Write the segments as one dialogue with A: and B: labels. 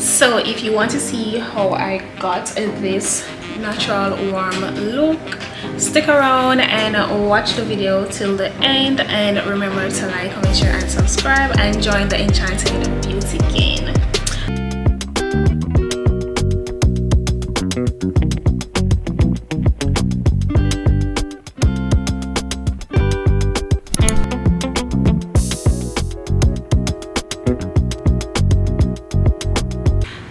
A: So if you want to see how I got this natural warm look, stick around and watch the video till the end, and remember to like, comment, share and subscribe, and join the Enchanted beauty gang.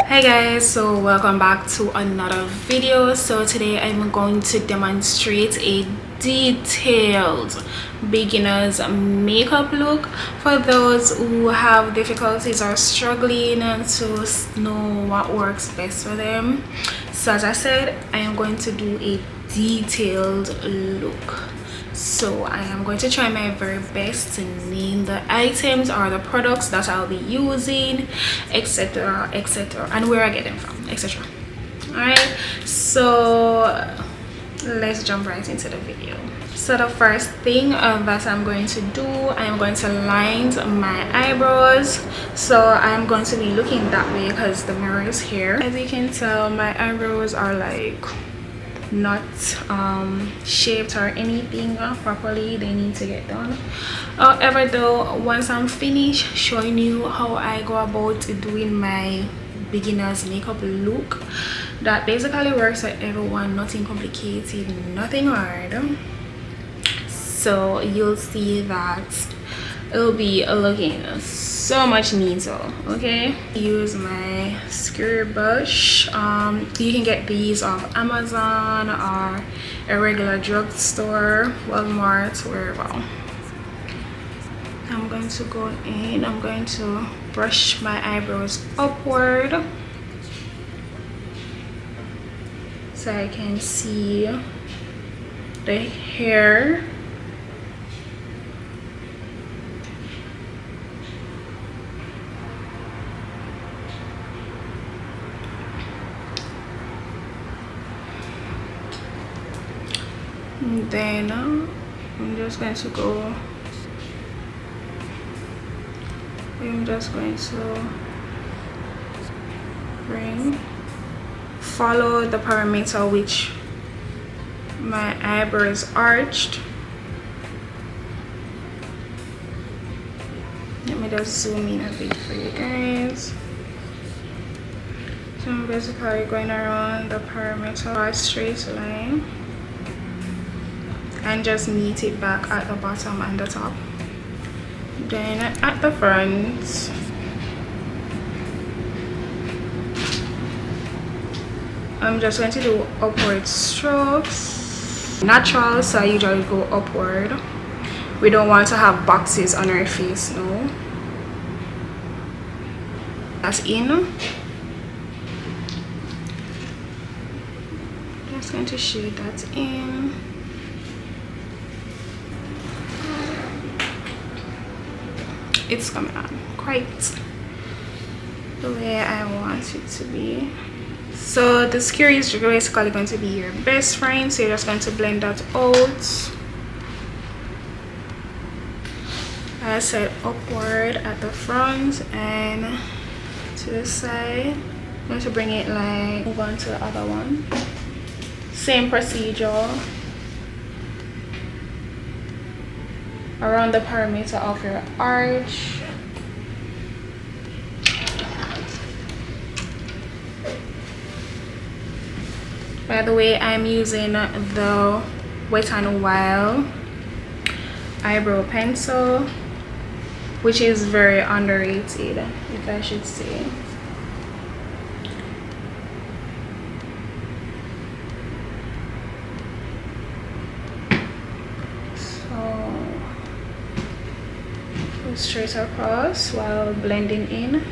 A: Hey guys, so welcome back to another video. So today I'm going to demonstrate a detailed beginner's makeup look for those who have difficulties or struggling to know what works best for them. So as I said, I am going to do a detailed look. So I am going to try my very best to name the items or the products that I'll be using, etc, etc, and where I get them from, etc. Alright, so let's jump right into the video. So the first thing that I'm going to do, I am going to line my eyebrows. So I'm going to be looking that way because the mirror is here. As you can tell, my eyebrows are like not shaped or anything properly. They need to get done. However though, once I'm finished showing you how I go about doing my beginner's makeup look, that basically works for everyone, nothing complicated, nothing hard. So you'll see that it'll be looking so much neater. Okay, use my skewer brush. You can get these off Amazon or a regular drugstore, Walmart, wherever. I'm going to go in, I'm going to brush my eyebrows upward so I can see the hair. Then I'm just going to follow the perimeter which my eyebrow is arched. Let me just zoom in a bit for you guys. So I'm basically going around the perimeter, a straight line, and just meet it back at the bottom and the top. Then at the front, I'm just going to do upward strokes. Natural, so I usually go upward. We don't want to have boxes on our face, no. That's in. Just going to shade that in. It's coming on quite the way I want it to be. So the skewer is basically going to be your best friend, so you're just going to blend that out. I said upward at the front and to the side. I'm going to bring it like move on to the other one. Same procedure around the perimeter of your arch. By the way, I'm using the Wet n Wild eyebrow pencil, which is very underrated, if I should say. Straight across while blending in.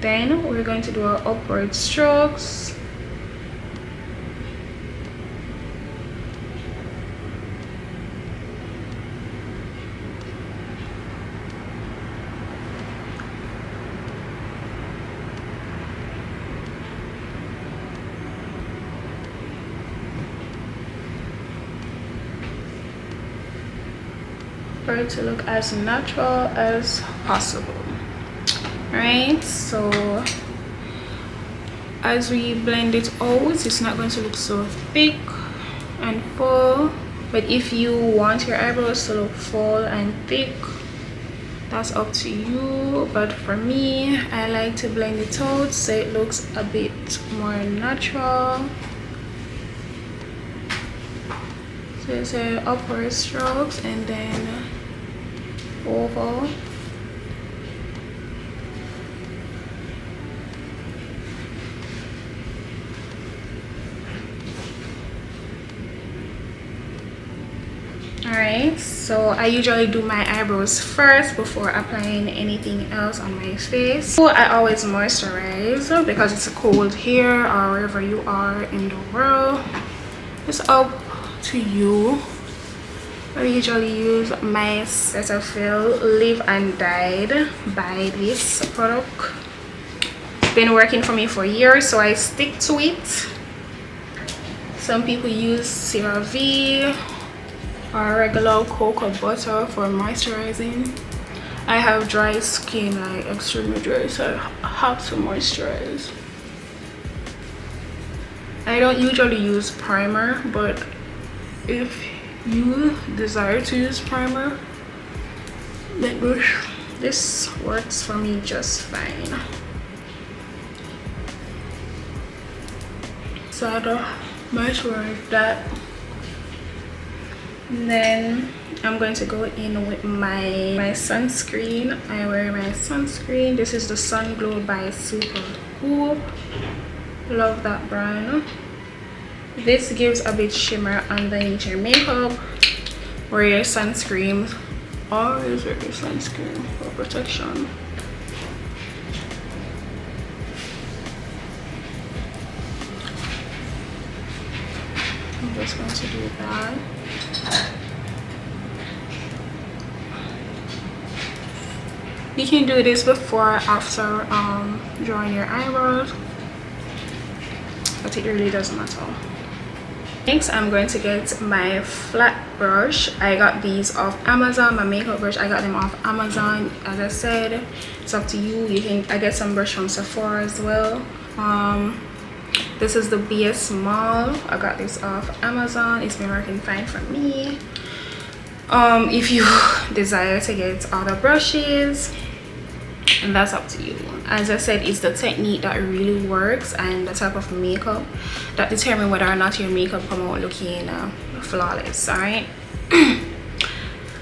A: Then we're going to do our upward strokes. For it to look as natural as possible. Right, so as we blend it out, it's not going to look so thick and full. But if you want your eyebrows to look full and thick, that's up to you. But for me, I like to blend it out so it looks a bit more natural. So it's upward strokes and then oval. Alright, so I usually do my eyebrows first before applying anything else on my face. So I always moisturize because it's cold here or wherever you are in the world. It's up to you. I usually use my Cetaphil Live and Died by this product. It's been working for me for years, so I stick to it. Some people use CeraVe or regular cocoa butter for moisturizing. I have dry skin, like extremely dry, so I have to moisturize. I don't usually use primer, but if you desire to use primer, then this works for me just fine. So I don't moisturize that. And then I'm going to go in with my sunscreen. I wear my sunscreen. This is the Sun Glow by Supergoop. Love that brand. This gives a bit shimmer underneath your makeup. Wear your sunscreen. Always wear your sunscreen for protection. I'm just going to do that. You can do this before or after drawing your eyebrows, but it really doesn't matter. Next, I'm going to get my flat brush. I got these off Amazon. My makeup brush, I got them off Amazon. As I said, it's up to you. You can, I get some brush from Sephora as well. This is the BS Small. I got this off Amazon. It's been working fine for me. If you desire to get other brushes, and that's up to you. As I said, it's the technique that really works and the type of makeup that determine whether or not your makeup come out looking flawless. All right.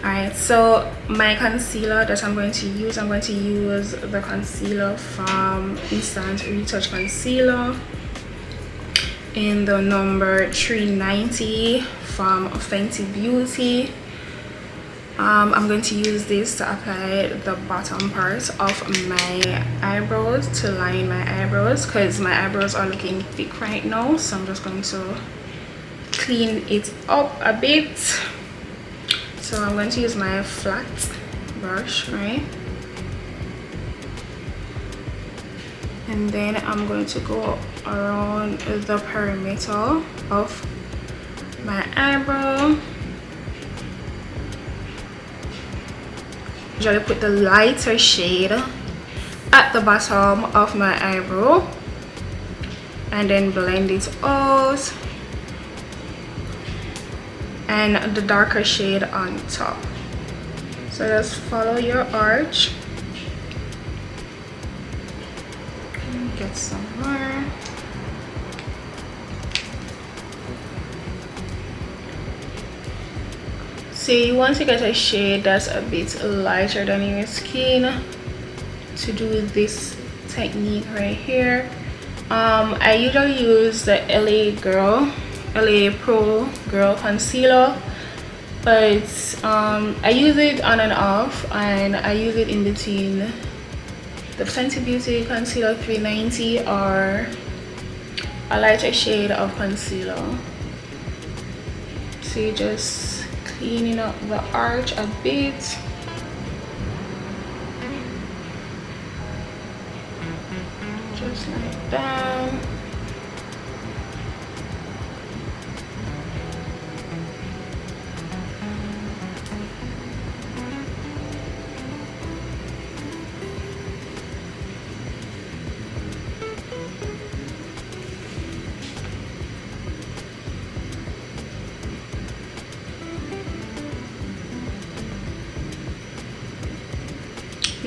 A: Alright, so my concealer that I'm going to use the concealer from Instant Retouch Concealer in the number 390 from Fenty Beauty. I'm going to use this to apply the bottom part of my eyebrows to line my eyebrows, because my eyebrows are looking thick right now, so I'm just going to clean it up a bit. So I'm going to use my flat brush, right, and then I'm going to go around the perimeter of my eyebrow. Usually put the lighter shade at the bottom of my eyebrow and then blend it out, and the darker shade on top. So just follow your arch. Get some more. So you want to get a shade that's a bit lighter than your skin to do this technique right here. I usually use the LA Pro Girl Concealer, but I use it on and off, and I use it in between the Fenty Beauty Concealer 390 or a lighter shade of concealer. So you just cleaning up the arch a bit. Just like that.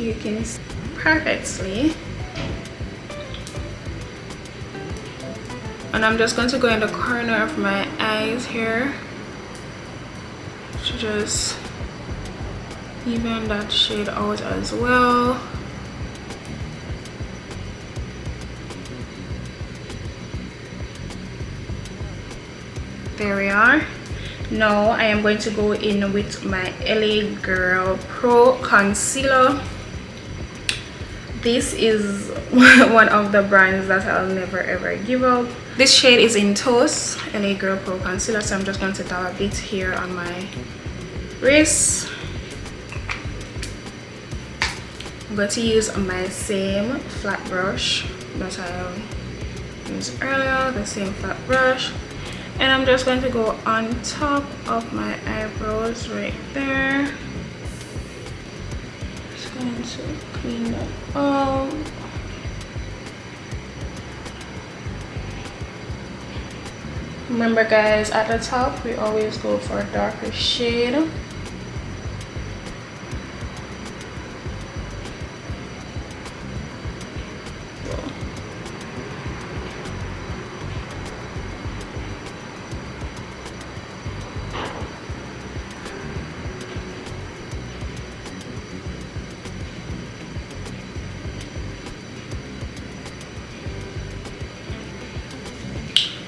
A: you can see perfectly. And I'm just going to go in the corner of my eyes here to just even that shade out as well. There we are. Now I am going to go in with my LA Girl Pro Concealer. This is one of the brands that I'll never ever give up. This shade is in Toast, LA Girl Pro Concealer, so I'm just going to dab a bit here on my wrist. I'm going to use my same flat brush that I used earlier, the same flat brush, and I'm just going to go on top of my eyebrows right there. Just going to clean that up. Remember guys, at the top we always go for a darker shade.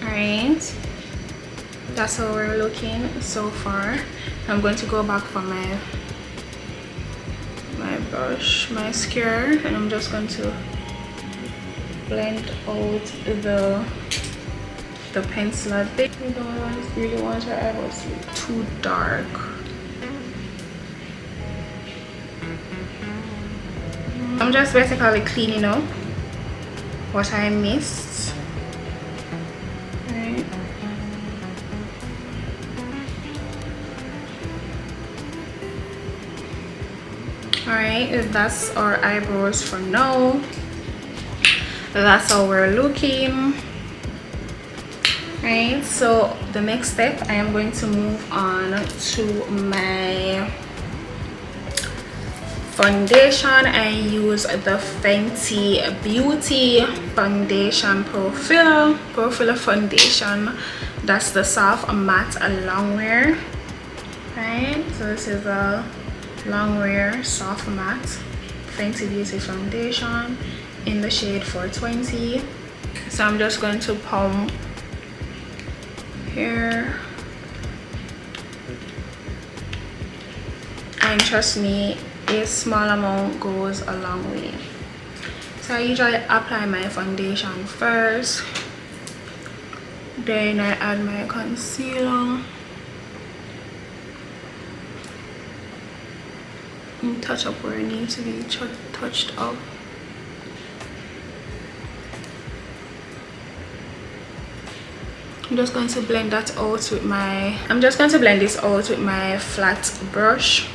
A: Alright, that's how we're looking so far. I'm going to go back for my brush, my mascara, and I'm just going to blend out the pencil a bit. We don't really want our eyebrows to be too dark. I'm just basically cleaning up what I missed. Alright, that's our eyebrows for now. That's how we're looking. Right, so the next step, I am going to move on to my foundation. I use the Fenty Beauty Foundation Pro Filler Foundation. That's the soft matte longwear. Right, so this is a longwear soft matte Fenty Beauty foundation in the shade 420. So I'm just going to pump here, and trust me, a small amount goes a long way. So I usually apply my foundation first, then I add my concealer and touch up where it needs to be touched up. I'm just going to blend that out with my this out with my flat brush,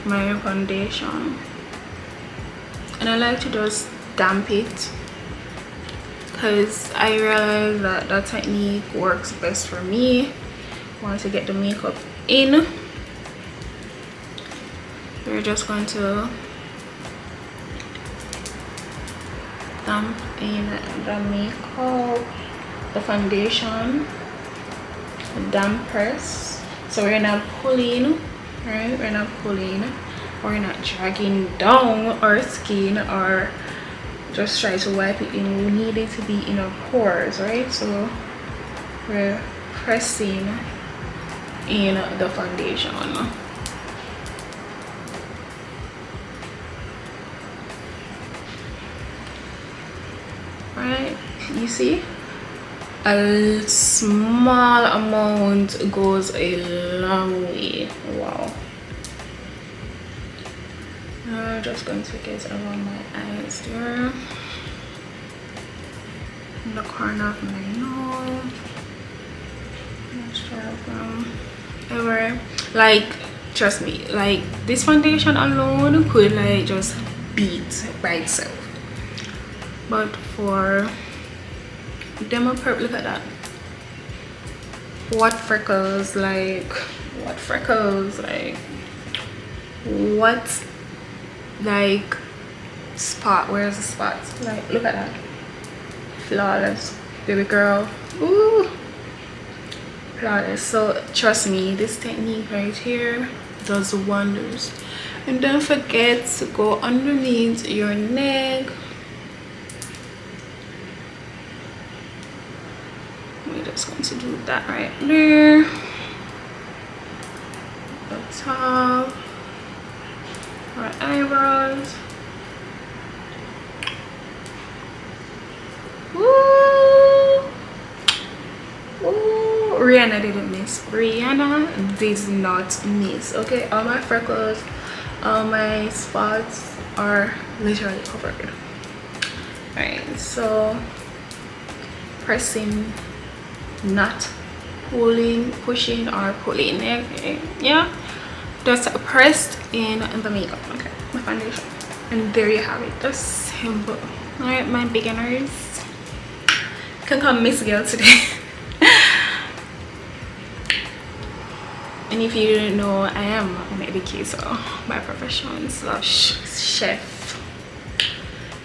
A: my foundation, and I like to just damp it because I realize that that technique works best for me. Want to get the makeup in. We're just going to damp in the makeup, the foundation, damp press. So we're not pulling, right? We're not pulling, we're not dragging down our skin or just try to wipe it in. We need it to be in our pores, right? So we're pressing in the foundation. Right, you see, a small amount goes a long way. Wow. I'm just going to get around my eyes there, in the corner of my nose. Let's try from everywhere. Like, trust me, like this foundation alone could like just beat by itself. But for demo perp, look at that. What freckles, like what freckles, like what like spot. Where's the spot? Like, look at that. Flawless, baby girl. Ooh, flawless. So trust me, this technique right here does wonders. And don't forget to go underneath your neck. We're just going to do that right there. The top, our eyebrows. Woo! Woo! Rihanna didn't miss. Rihanna did not miss. Okay, all my freckles, all my spots are literally covered. Alright, so pressing, not pulling, pushing or pulling. Okay, yeah, just pressed in the makeup. Okay, my foundation, and there you have it. Just simple. All right, my beginners can call Miss Girl today. And if you didn't know, I am an educator by profession slash chef,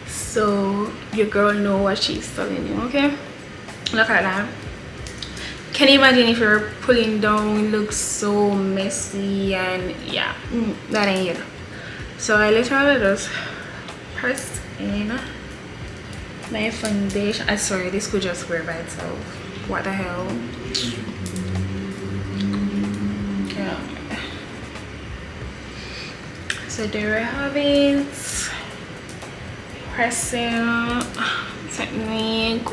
A: so your girl know what she's telling you. Okay, look at that. Can you imagine if you're pulling down, looks so messy, and yeah, that ain't it. So I literally just pressed in my foundation. I'm sorry, this could just wear by itself. What the hell? Yeah. So there we have it. Pressing technique.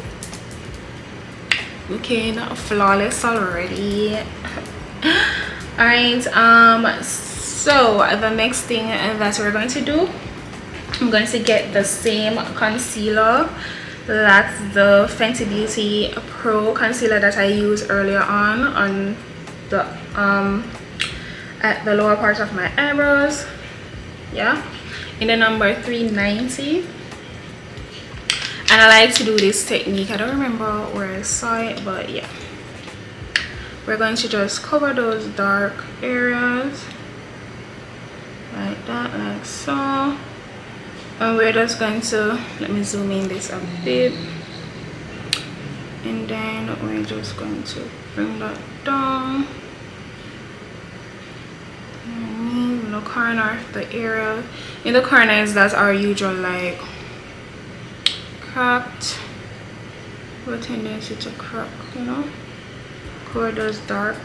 A: Looking flawless already. Alright, so the next thing that we're going to do, I'm going to get the same concealer. That's the Fenty Beauty Pro concealer that I used earlier on the at the lower part of my eyebrows. Yeah, in the number 390. And I like to do this technique. I don't remember where I saw it, but yeah, we're going to just cover those dark areas like that, like so. And we're just going to, let me zoom in this a bit, and then we're just going to bring that down in the corner of the area. In the corners, that's our usual like cracked, or tendency to crack, you know. Cover those dark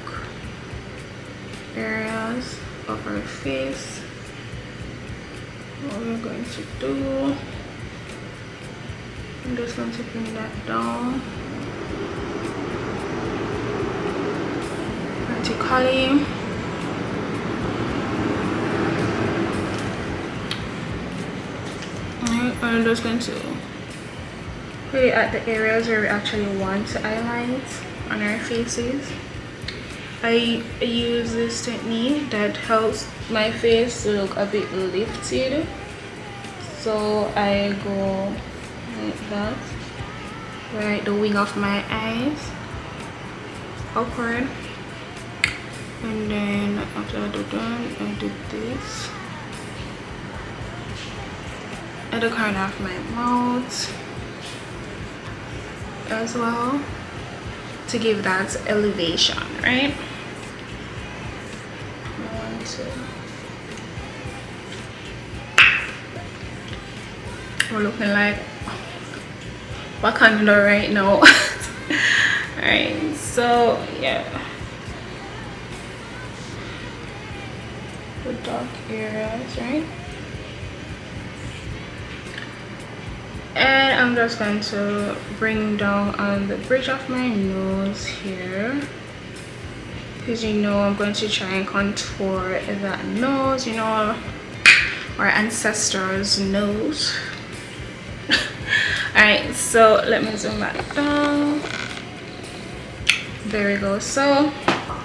A: areas of our face. What we're going to do, I'm just going to bring that down vertically. Alright, I'm just going to put it at the areas where we actually want to highlight on our faces. I use this technique that helps my face to look a bit lifted, so I go like that, right, the wing of my eyes upward, and then after I do that, I do this at the corner of my mouth as well, to give that elevation, right? We're looking like Wakanda right now. Alright, so yeah, the dark areas, right? And I'm just going to bring down on the bridge of my nose here, because you know I'm going to try and contour that nose, you know, our ancestors' nose. Alright, so let me zoom back down. There we go. So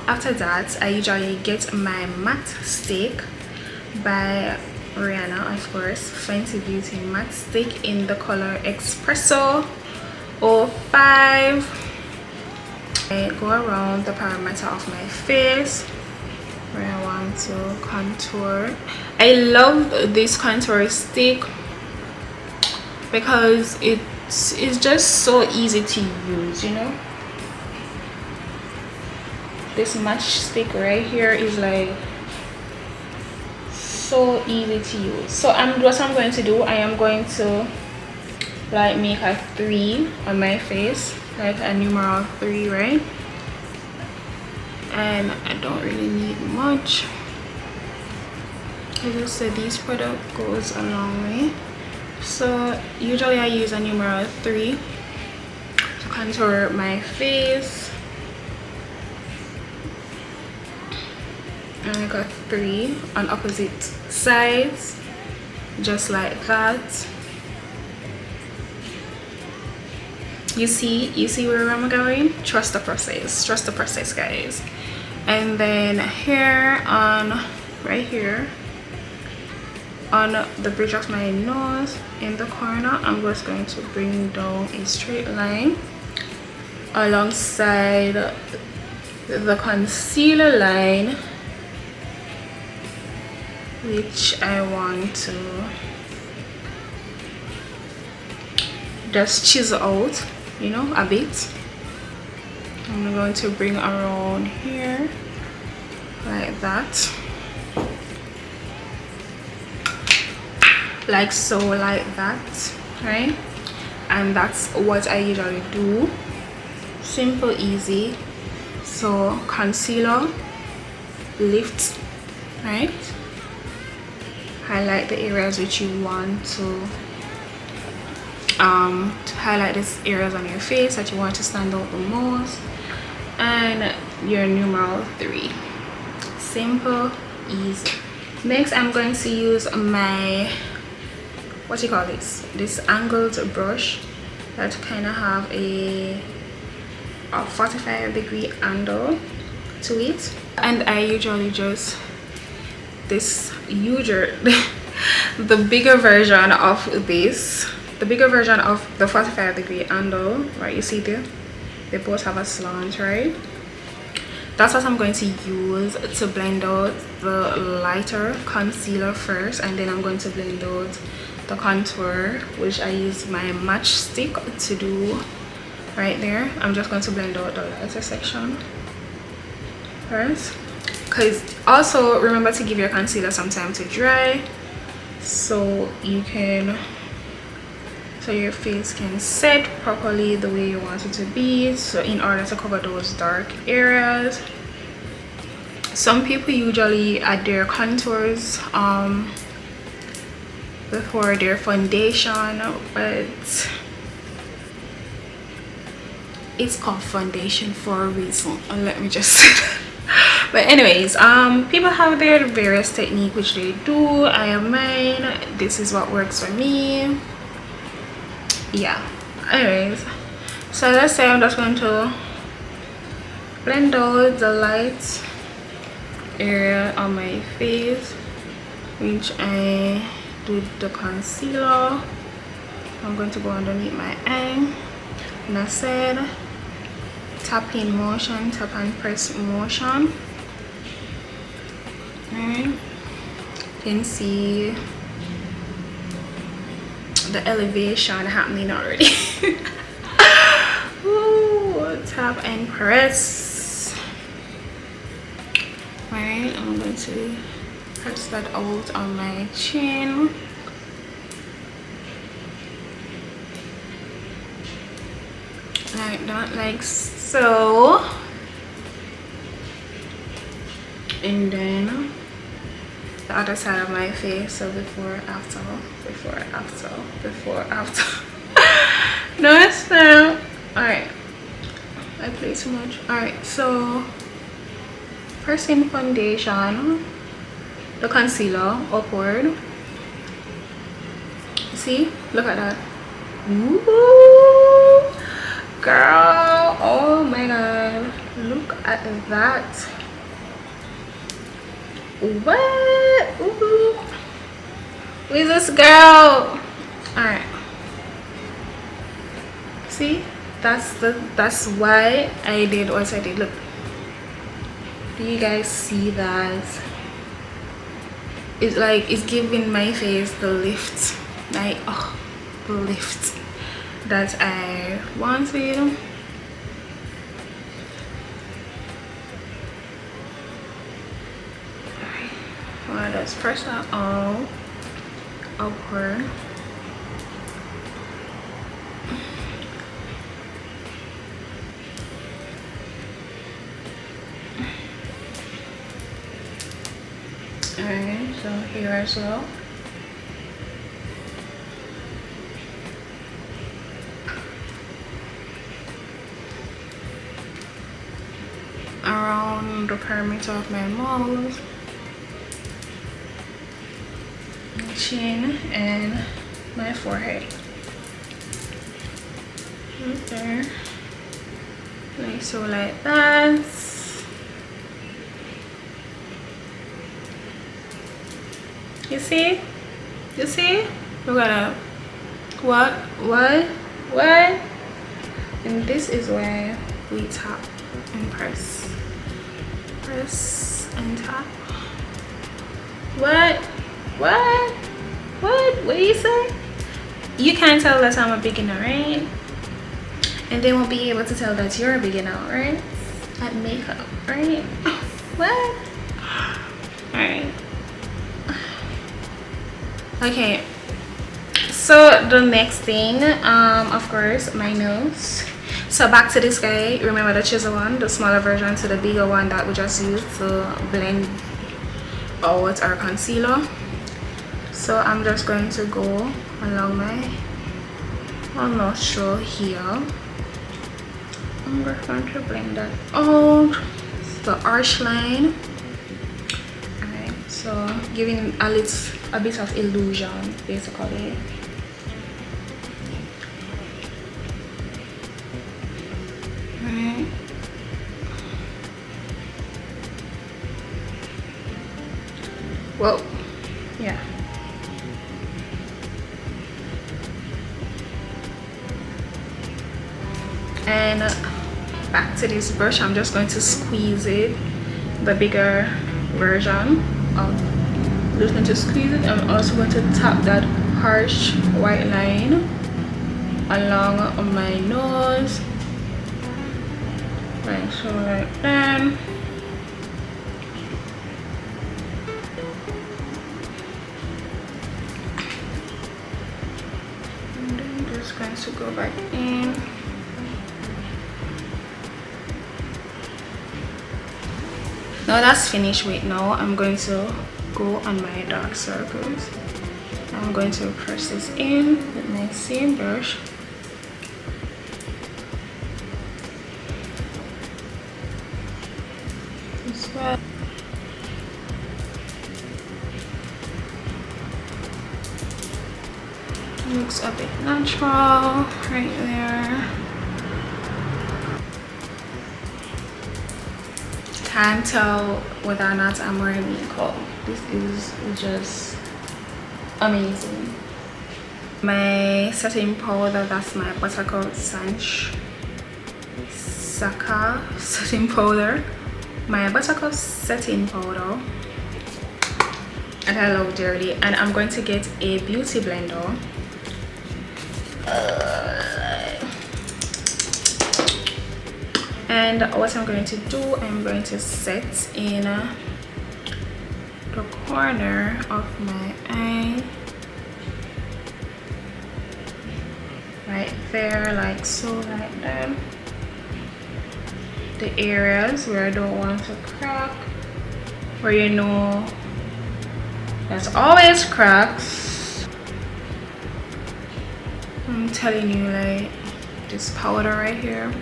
A: after that, I usually get my matte stick by Rihanna, of course, Fenty Beauty matte stick in the color Espresso 05. I go around the perimeter of my face where I want to contour. I love this contour stick because it's just so easy to use, you know. This matchstick right here is like so easy to use. So what I'm going to do, I am going to like make a 3 on my face, like a numeral 3, right? And I don't really need much. As I said, this product goes a long way. So usually I use a numeral 3 to contour my face. And I got 3 on opposite sides, just like that. You see where I'm going? Trust the process, guys. And then here on right here on the bridge of my nose in the corner, I'm just going to bring down a straight line alongside the concealer line, which I want to just chisel out, you know, a bit. I'm going to bring around here like that, like so, like that, right? And that's what I usually do. Simple, easy. So concealer, lift, right? Highlight the areas which you want to highlight these areas on your face that you want to stand out the most, and your numeral 3. Simple, easy. Next, I'm going to use my, what do you call this angled brush that kind of have a 45-degree angle to it, and I usually just the bigger version of this, the bigger version of the 45-degree angle, right? You see there, they both have a slant, right? That's what I'm going to use to blend out the lighter concealer first, and then I'm going to blend out the contour, which I use my matchstick to do right there. I'm just going to blend out the lighter section first, because also remember to give your concealer some time to dry, so your face can set properly the way you want it to be, so in order to cover those dark areas. Some people usually add their contours before their foundation, but it's called foundation for a reason, let me just say that. But anyways, people have their various technique which they do. I have mine. This is what works for me. Yeah, anyways, so let's say I'm just going to blend out the light area on my face, which I do the concealer. I'm going to go underneath my eye, and I said tap in motion, tap and press motion. Alright, you can see the elevation happening already. Ooh, tap and press. Alright, I'm going to press that out on my chin. Like that, like so. And then the other side of my face, so before, after, before, after, before, after. No, it's not. Alright, I play too much. Alright, so pressing foundation, the concealer upward. See, look at that. Ooh, girl, oh my god, look at that. What? Ooh. Who is this girl? Alright, see, that's why I did what I did. Look, Do you guys see that? It's like it's giving my face the lift, like the lift that I wanted. Well, let's press that all upward. Alright, so here as well. Around the perimeter of my mouth, my chin, and my forehead. Right there. Like so, like that. You see? You see? Look at that. What? And this is where we tap and press. Press and tap. What do you say? You can't tell that I'm a beginner, right? And they won't be able to tell that you're a beginner, right? At makeup, right? What? Alright. Okay, so the next thing, of course, my nose. So back to this guy. Remember the chisel one, the smaller version to the bigger one that we just used to blend out our concealer. So I'm just going to go along my nostril here. I'm just going to blend that out, the arch line. Alright, so giving a bit of illusion basically. Right. Well, yeah. And back to this brush, I'm just going to squeeze it, the bigger version of. Just going to squeeze it. I'm also going to tap that harsh white line along my nose, like so, like that. And then just going to go back in. Now that's finished. Wait, now I'm going to go on my dark circles. I'm going to press this in with my same brush. This way. Looks a bit natural right there. Can't tell whether or not I'm wearing makeup. This is just amazing. My setting powder, that's my Buttercup Sacha setting powder. My Buttercup setting powder, and I love dearly. And I'm going to get a beauty blender. And what I'm going to do, I'm going to set in the corner of my eye, right there, like so, like that. The areas where I don't want to crack, where you know there's always cracks. I'm telling you, like this powder right here.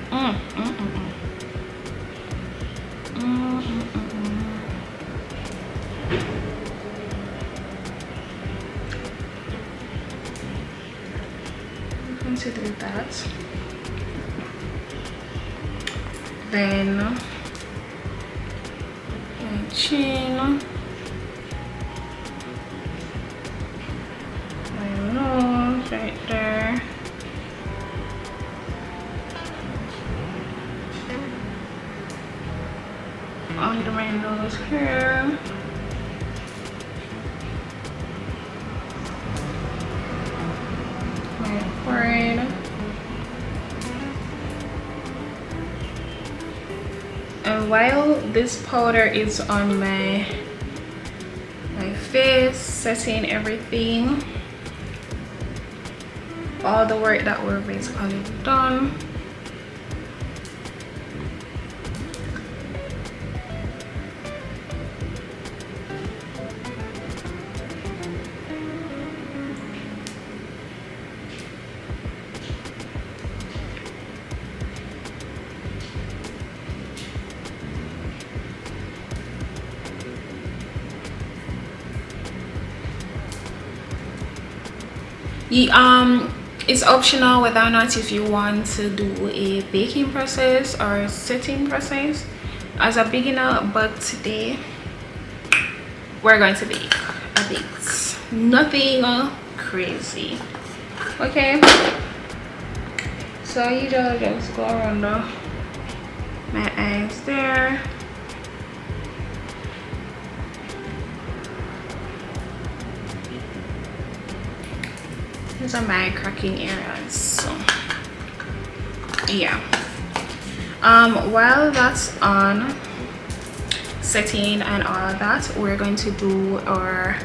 A: To do that, then my chin, my nose right there, under my nose here. My forehead. And while this powder is on my face, setting everything, all the work that we're basically done, it's optional whether or not if you want to do a baking process or a setting process as a beginner, but today we're going to bake a bit, nothing crazy. Okay, so I usually just go around my eyes there. These are my cracking areas, so yeah. While that's on setting and all of that, we're going to do our,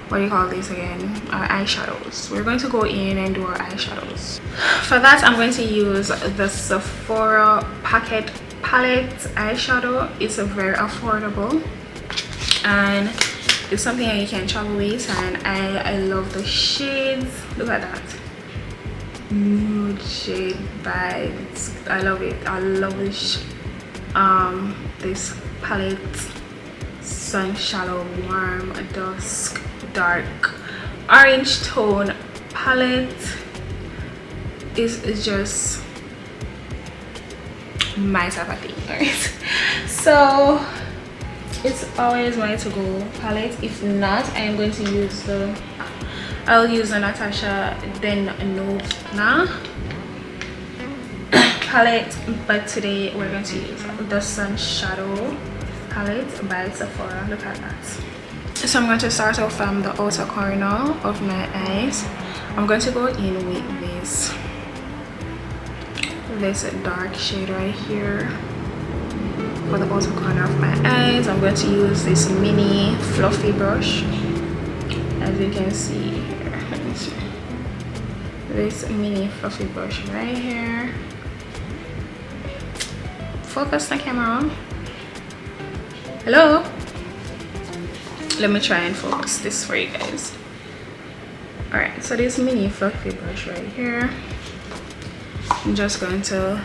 A: what do you call these again, our eyeshadows. We're going to go in and do our eyeshadows. For that, I'm going to use the Sephora Pocket Palette eyeshadow. It's a very affordable and it's something that you can travel with, and I love the shades. Look at that nude shade vibes. I love it. I love this this palette. Sun Shadow, Warm, Dusk, Dark, Orange tone palette is just my type of thing. Alright, so it's always my to-go palette. If not, I am going to use I'll use the Natasha Denona palette, but today we're going to use the Sun Shadow palette by Sephora. Look at that. So I'm going to start off from the outer corner of my eyes. I'm going to go in with this dark shade right here for the outer corner of my eyes. I'm going to use this mini fluffy brush, as you can see here. Let me see. This mini fluffy brush right here. Focus the camera. Hello. Let me try and focus this for you guys. All right, so this mini fluffy brush right here, I'm just going to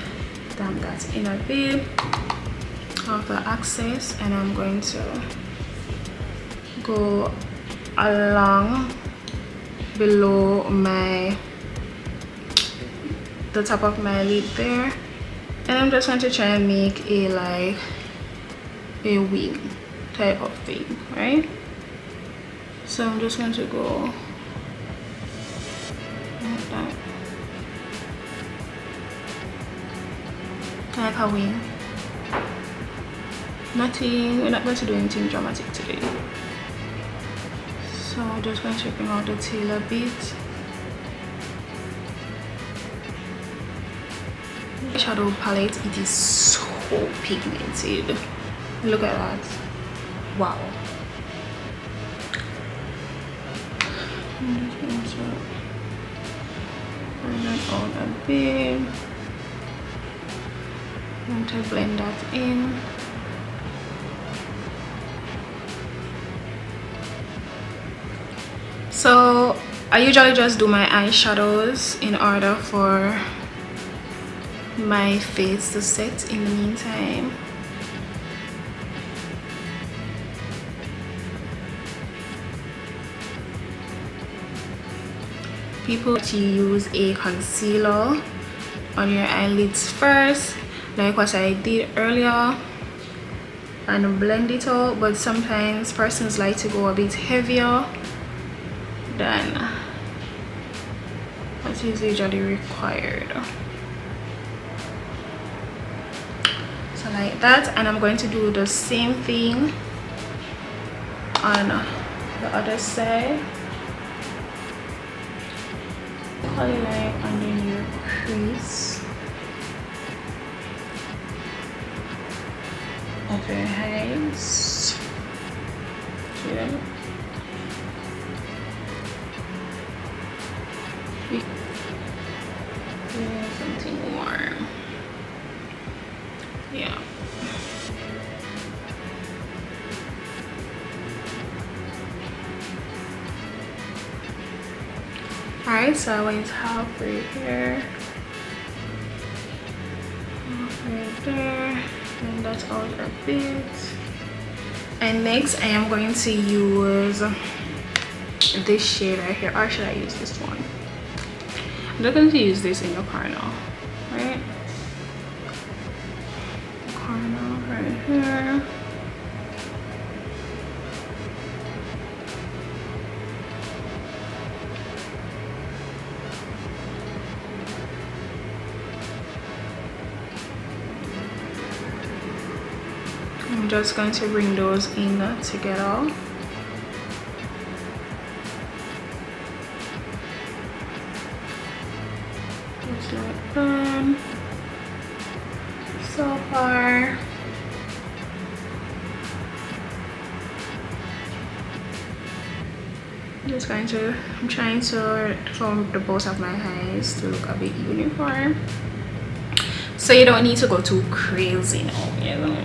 A: damp that in a bit of the access, and I'm going to go along below the top of my lid there, and I'm just going to try and make a a wing type of thing, right? So I'm just going to go like that, like a wing. We're not going to do anything dramatic today. So I'm just going to bring out the tail a bit. Shadow palette, it is so pigmented. Look at that. Wow. I'm just going to bring that out a bit. I'm going to blend that in. So I usually just do my eyeshadows in order for my face to set in the meantime. People to use a concealer on your eyelids first, like what I did earlier, and blend it out, but sometimes persons like to go a bit heavier than what is usually required. So like that, and I'm going to do the same thing on the other side. Highlight under your crease of your eyes. Yeah. Something more. Yeah. Alright, so I went halfway here, halfway there, and that's out a bit. And next I am going to use this shade right here, or should I use this one? I'm just going to use this in the corner, right? Corner right here. I'm just going to bring those in together. Just like that. So far. I'm trying to form the both of my eyes to look a bit uniform. So you don't need to go too crazy now, you know.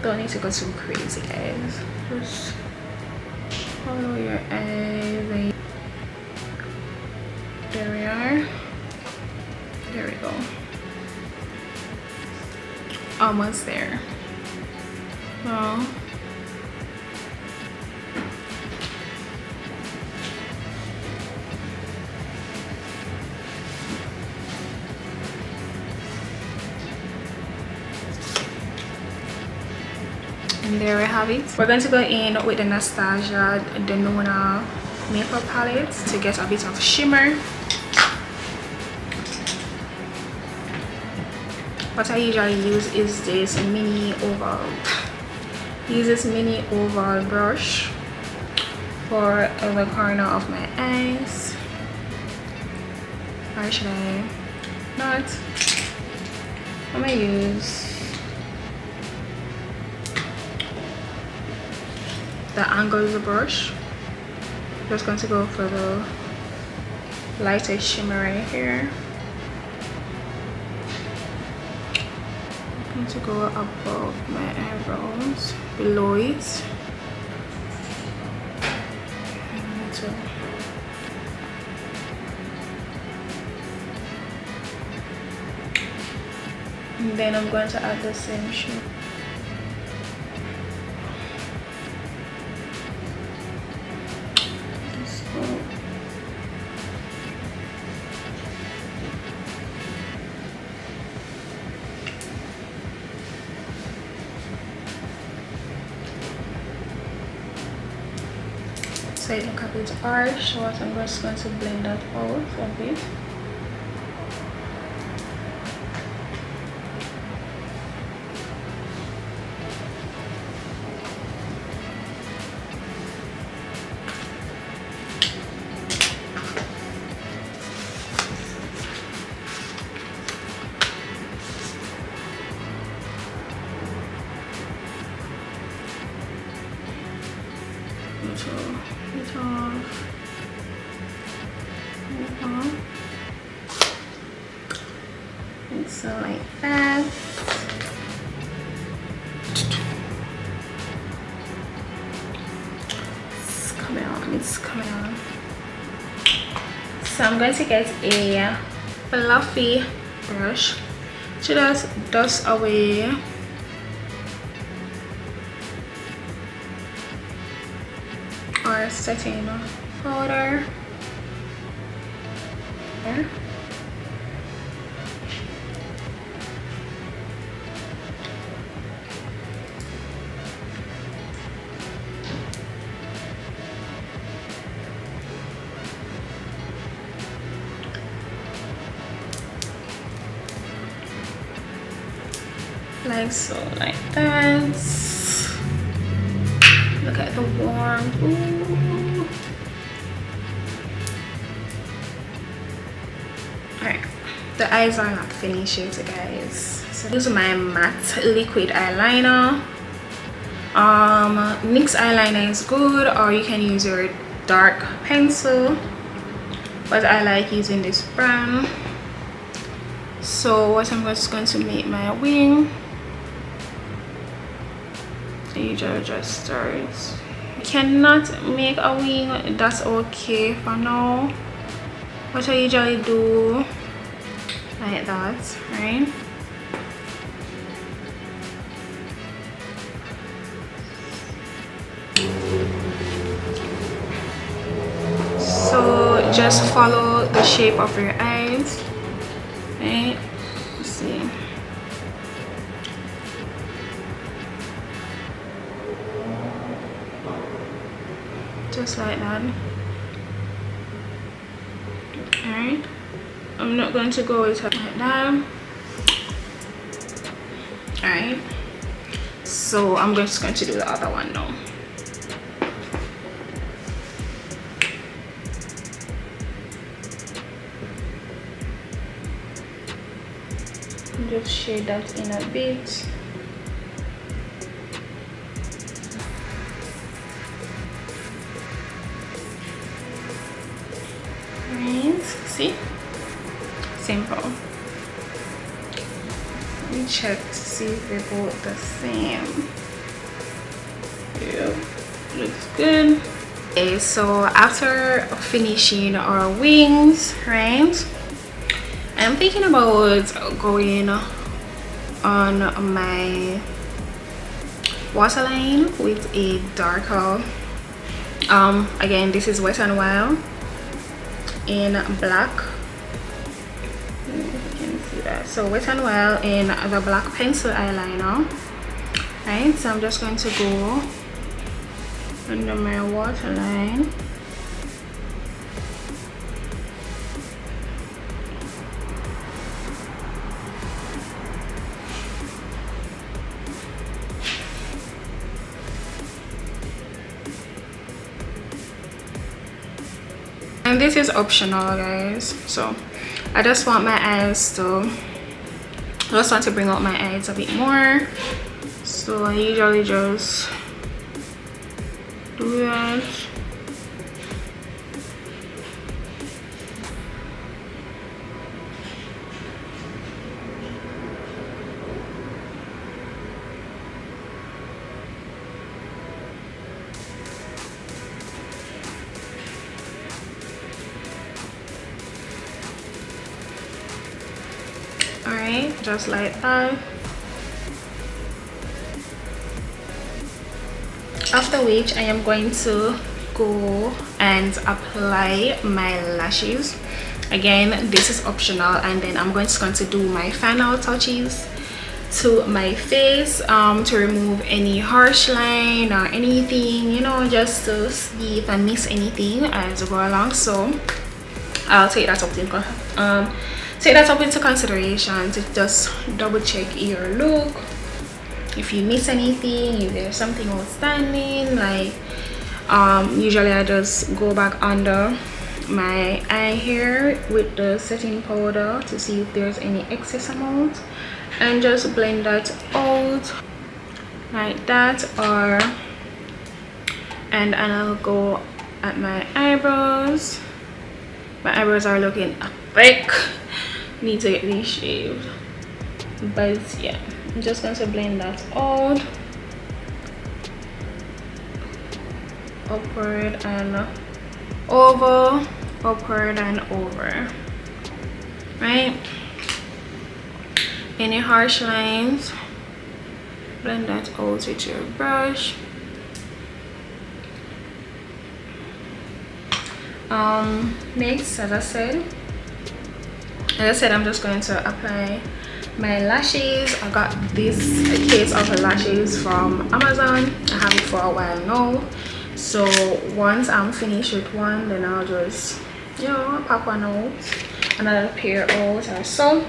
A: Don't need to go too crazy, guys. Just follow your eyes. There we are. There we go. Almost there. Well, and there we have it. We're going to go in with the Natasha Denona makeup palette to get a bit of shimmer. What I usually use is this mini oval. Use this mini oval brush for the corner of my eyes. Or should I not? I'm gonna use the angle brush. Just going to go for the lightest shimmer right here. I'm going to go above my eyebrows, below it. And then I'm going to add the same shade. So it look a bit harsh, so I'm just going to blend that out a bit. So like that. It's coming on. So I'm going to get a fluffy brush to just dust away our setting powder. There. like so, like that. Look at the warm. Ooh. Alright, the eyes are not finished yet, guys. So this is my matte liquid eyeliner. NYX eyeliner is good, or you can use your dark pencil, but I like using this brand. So what I'm just going to make my wing. So you just start. You cannot make a wing, that's okay for now. What I usually do, like that, right? So just follow the shape of your eyes, right? Let's see. Just like that. Alright, I'm not going to go with it like that. Alright, so I'm just going to do the other one now. Just shade that in a bit. Right, see, simple. Let me check to see if they're both the same. Yep, looks good. Okay, so after finishing our wings, right, I'm thinking about going on my waterline with a darker again, this is Wet n Wild in black. You can see that. So Wet n Wild in the black pencil eyeliner, right? So I'm just going to go under my waterline. And this is optional, guys. So I just want my eyes to, I just want to bring out my eyes a bit more. So I usually just do that. Alright, just like that. After which I am going to go and apply my lashes. Again, this is optional, and then I'm going to do my final touches to my face to remove any harsh line or anything, you know, just to see if I miss anything as I go along. So I'll take that up into consideration to just double check your look. If you miss anything, if there's something outstanding, like usually I just go back under my eye here with the setting powder to see if there's any excess amount, and just blend that out like that. And I'll go at my eyebrows. My eyebrows are looking thick, need to get these shaved, but yeah, I'm just going to blend that out, upward and over, upward and over, right? Any harsh lines, blend that out with your brush. Next, as I said, I'm just going to apply my lashes. I got this case of lashes from Amazon. I have it for a while now, so once I'm finished with one, then I'll just, you know, pop one out, another pair out or so.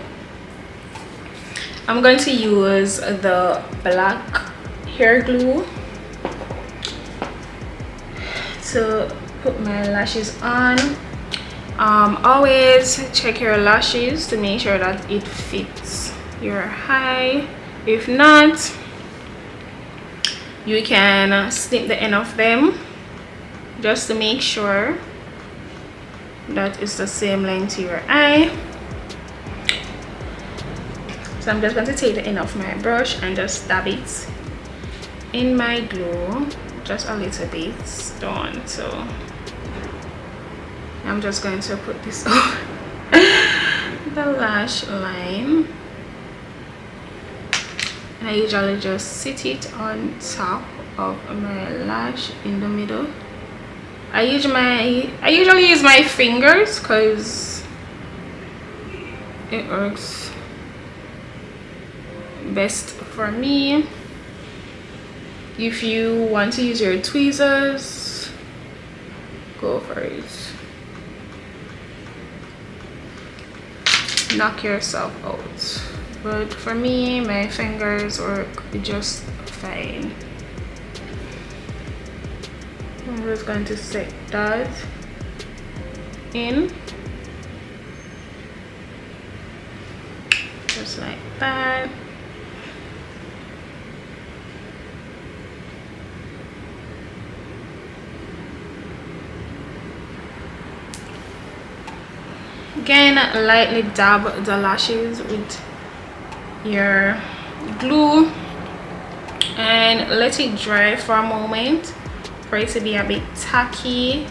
A: I'm going to use the black hair glue to put my lashes on. Always check your lashes to make sure that it fits your eye. If not, you can snip the end of them just to make sure that it's the same length to your eye. So I'm just going to take the end of my brush and just dab it in my glue, just a little bit, don't. So I'm just going to put this over the lash line, and I usually just sit it on top of my lash in the middle. I usually use my fingers because it works best for me. If you want to use your tweezers, go for it. Knock yourself out, but for me, my fingers work just fine. I'm just going to set that in just like that. Again, lightly dab the lashes with your glue and let it dry for a moment for it to be a bit tacky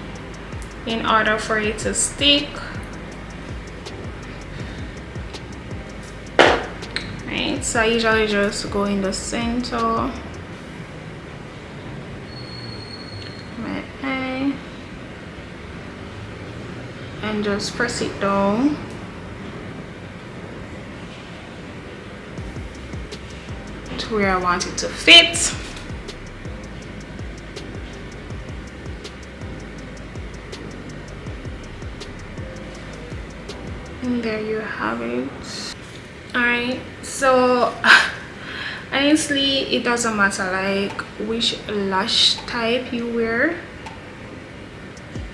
A: in order for it to stick. Right, so I usually just go in the center of my eye and just press it down to where I want it to fit. And there you have it. Alright, so honestly, it doesn't matter like which lash type you wear.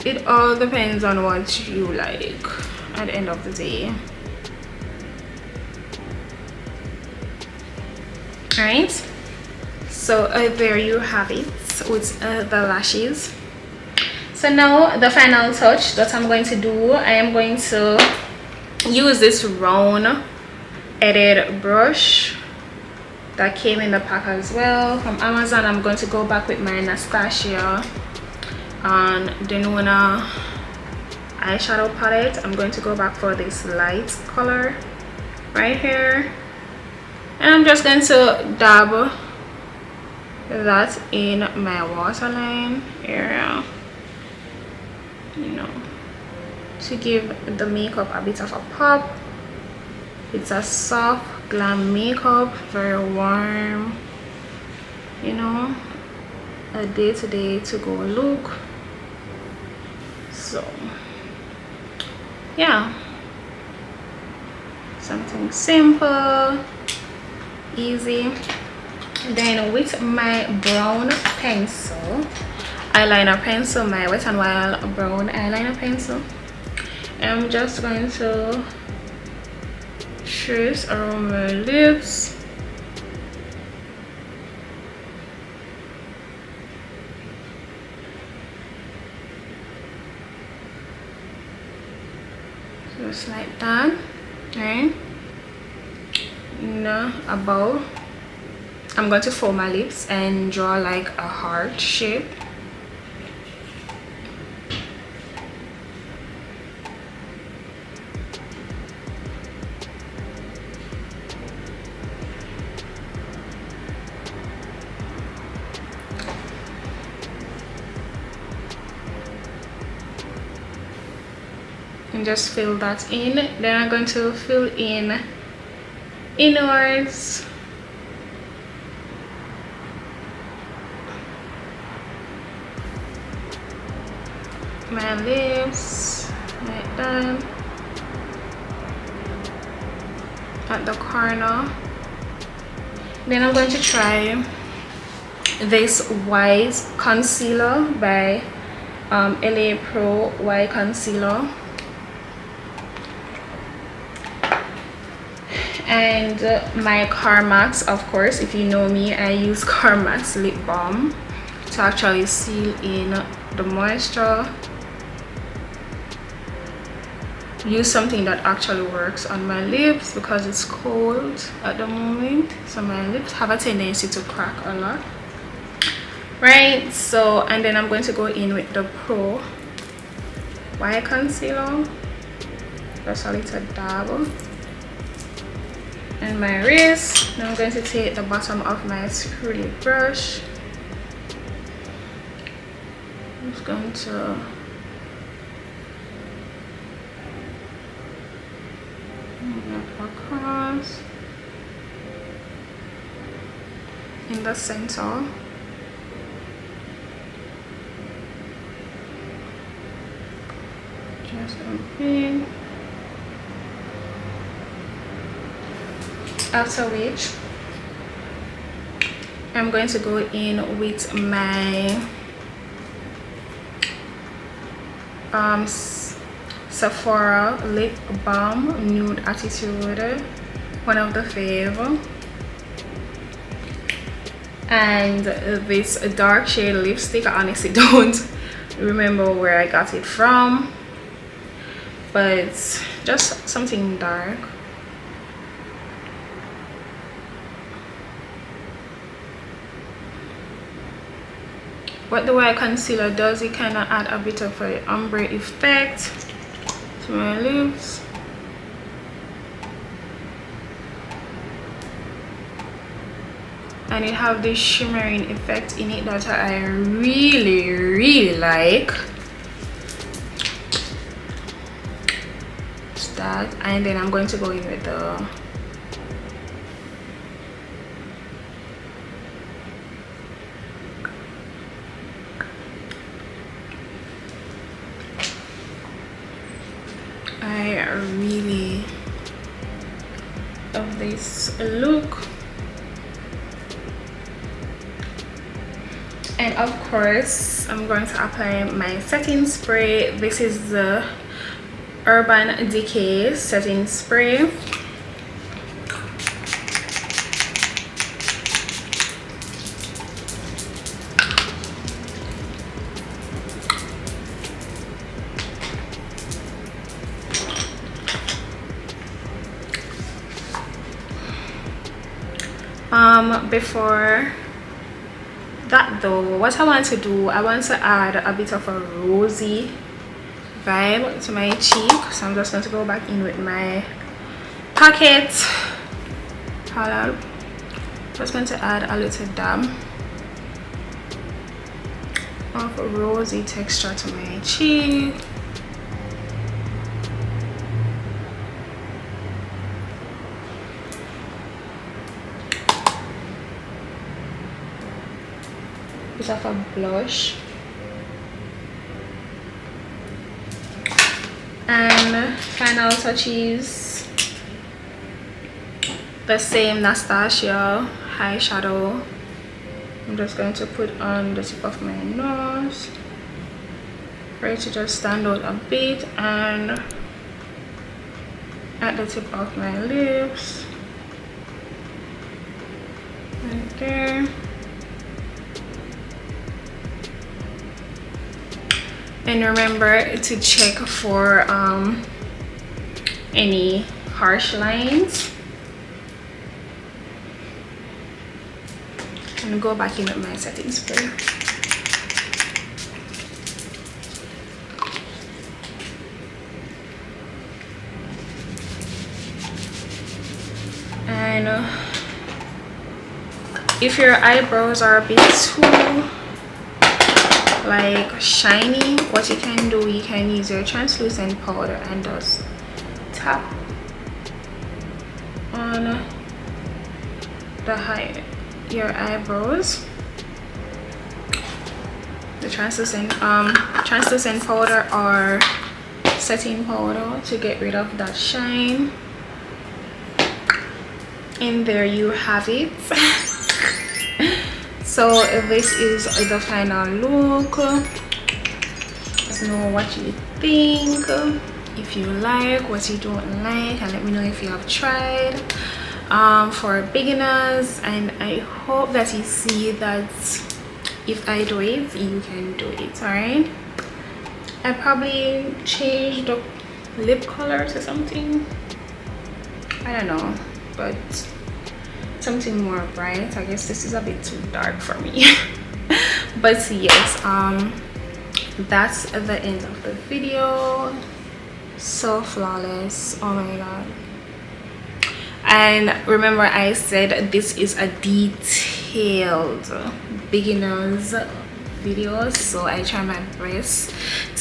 A: It all depends on what you like at the end of the day. Alright, so there you have it with the lashes. So now the final touch that I'm going to do, I am going to use this round edged brush that came in the pack as well from Amazon. I'm going to go back with my Natasha and Denona eyeshadow palette. I'm going to go back for this light color right here, and I'm just going to dab that in my waterline area, you know, to give the makeup a bit of a pop. It's a soft glam makeup, very warm, you know, a day-to-day to-go look. So yeah, something simple, easy. Then with my brown pencil, eyeliner pencil, my Wet n Wild brown eyeliner pencil, I'm just going to trace around my lips. Just like that, right? Now above, I'm going to fold my lips and draw like a heart shape. And just fill that in. Then I'm going to fill in inwards, my lips like that, at the corner Then I'm going to try this white concealer by LA Pro White Concealer, and my Carmex, of course. If you know me, I use Carmex lip balm to actually seal in the moisture. Use something that actually works on my lips because it's cold at the moment, so my lips have a tendency to crack a lot, right? So, and then I'm going to go in with the Pro White Concealer, just a little dab, and my wrist. Now I'm going to take the bottom of my screw brush. I'm just going to across in the center. Just open. After which I'm going to go in with my Sephora lip balm, Nude Attitude, one of the fave, and this dark shade lipstick. I honestly don't remember where I got it from, but just something dark. What the white concealer does, it kind of add a bit of an ombre effect to my lips. And it have this shimmering effect in it that I really like. Just that. And then I'm going to go in with the really love this look. And of course I'm going to apply my setting spray. This is the Urban Decay setting spray. Before that though, what I want to do, I want to add a bit of a rosy vibe to my cheek, so I'm just going to go back in with my pocket. Hold on. Just going to add a little dab of a rosy texture to my cheek. Bit of a blush, and final touches, the same Natasha eyeshadow. I'm just going to put on the tip of my nose for it to just stand out a bit, and at the tip of my lips, right there. And remember to check for any harsh lines, and go back in with my setting spray. And if your eyebrows are a bit too like shiny, what you can do, you can use your translucent powder and just tap on your eyebrows, the translucent powder or setting powder to get rid of that shine. And there you have it. So this is the final look. Let me know what you think, if you like, what you don't like, and let me know if you have tried. For beginners, and I hope that you see that if I do it, you can do it. All right, I probably changed the lip color to something, I don't know, but something more bright. I guess this is a bit too dark for me. But yes, that's the end of the video. So flawless, oh my god. And remember, I said this is a detailed beginners video, so I try my best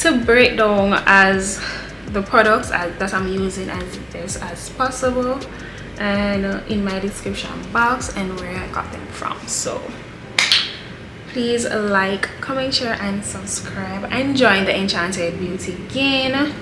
A: to break down as the products that I'm using as best as possible, and in my description box and where I got them from. So please like, comment, share, and subscribe, and join the Enchanted Beauty gang.